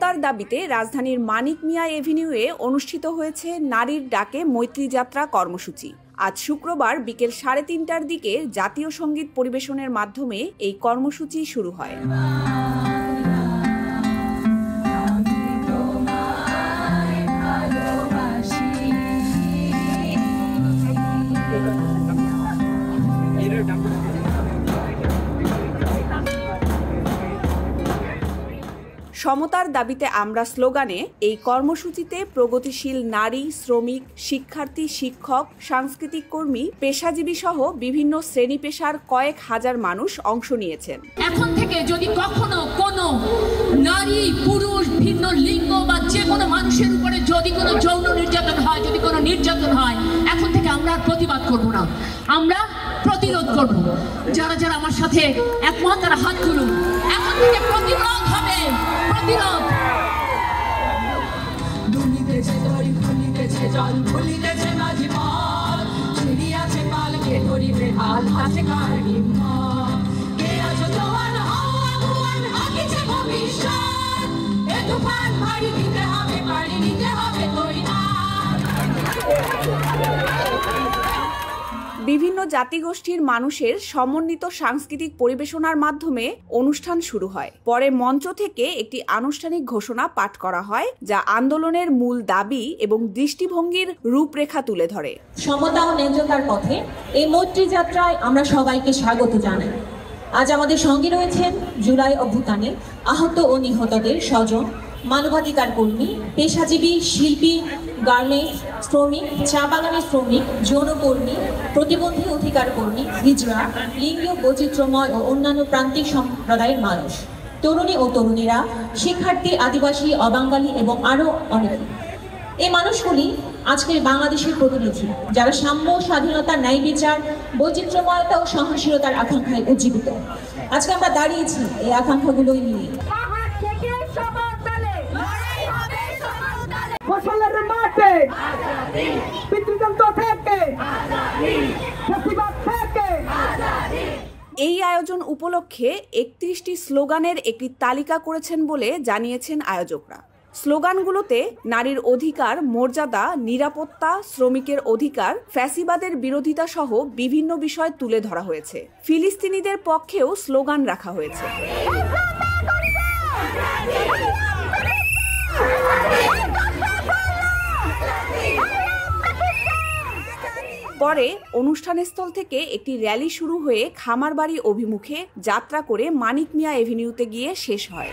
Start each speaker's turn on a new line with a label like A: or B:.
A: সমতার দাবিতে রাজধানীর মানিক মিয়া এভিনিউয়ে অনুষ্ঠিত হয়েছে নারীর ডাকে মৈত্রী যাত্রা কর্মসূচি। আজ শুক্রবার বিকেল 3:30টার দিকে জাতীয় সঙ্গীত পরিবেশনের মাধ্যমে এই কর্মসূচি শুরু হয়। সমতার দাবিতে আমরা স্লোগানে এই কর্মসূচিতে প্রগতিশীল নারী, শ্রমিক, শিক্ষার্থী, শিক্ষক, সাংস্কৃতিক কর্মী, পেশাজীবী সহ বিভিন্ন শ্রেণী পেশার কয়েক হাজার মানুষ অংশ নিয়েছেন।
B: এখন থেকে যদি কখনো কোনো নারী, পুরুষ, ভিন্ন লিঙ্গ বা যে কোনো মানুষের উপরে যদি কোনো যৌন নির্যাতন হয়, যদি কোনো নির্যাতন হয়, এখন থেকে আমরা প্রতিবাদ করব না, আমরা প্রতিরোধ করব। যারা যারা আমার সাথে একমত তারা হাত তুলুন। এখন থেকে প্রতিরোধ হবে, প্রতিরোধ। দুলিতেছে দড়ি, ফুলিতেছে জল, ফুলিতেছে মাঝি পাল, ছিড়িয়াছে পালকে ধরিবে হাল, আছে কার হিম্মত, কে আছো জওয়ান হও আগুয়ান, আগিছে ভবিষ্যৎ, এ তুফান ভারী দিতে হবে, পাড়ি নিতে হবে তৈরি।
A: বিভিন্ন জাতিগোষ্ঠীর মানুষের সমন্বিত সাংস্কৃতিক পরিবেশনার মাধ্যমে অনুষ্ঠান শুরু হয়। পরে মঞ্চ থেকে একটি আনুষ্ঠানিক ঘোষণা পাঠ করা হয়, যা আন্দোলনের মূল দাবি এবং দৃষ্টিভঙ্গির রূপরেখা তুলে ধরে।
C: সমতা ও ন্যায্যতার পথে এই মৈত্রী যাত্রায় আমরা সবাইকে স্বাগত জানাই। আজ আমাদের সঙ্গে রয়েছেন জুলাই অভ্যুত্থানে আহত ও নিহতদের স্বজন, মানবাধিকার কর্মী, পেশাজীবী, শিল্পী, গার্মেন্টস শ্রমিক, চা বাগানের শ্রমিক, যৌনকর্মী, প্রতিবন্ধী অধিকার কর্মী, হিজড়া, লিঙ্গ বৈচিত্র্যময় ও অন্যান্য প্রান্তিক সম্প্রদায়ের মানুষ, তরুণী ও তরুণীরা, শিক্ষার্থী, আদিবাসী, অবাঙালি এবং আরও অনেকে। এই মানুষগুলি আজকের বাংলাদেশের প্রতিনিধি, যারা সাম্য, স্বাধীনতা, ন্যায় বিচার, বৈচিত্র্যময়তা ও সহনশীলতার আকাঙ্ক্ষায় উজ্জীবিত। আজকে আমরা দাঁড়িয়েছি এই আকাঙ্ক্ষাগুলোই নিয়ে।
A: এই আয়োজন উপলক্ষে 31টি স্লোগানের একটি তালিকা করেছেন বলে জানিয়েছেন আয়োজকরা। স্লোগানগুলোতে নারীর অধিকার, মর্যাদা, নিরাপত্তা, শ্রমিকের অধিকার, ফ্যাসিবাদের বিরোধিতা সহ বিভিন্ন বিষয় তুলে ধরা হয়েছে। ফিলিস্তিনিদের পক্ষেও স্লোগান রাখা হয়েছে। পরে অনুষ্ঠানস্থল থেকে একটি র্যালি শুরু হয়ে খামারবাড়ি অভিমুখে যাত্রা করে মানিক মিয়া এভিনিউতে গিয়ে শেষ হয়।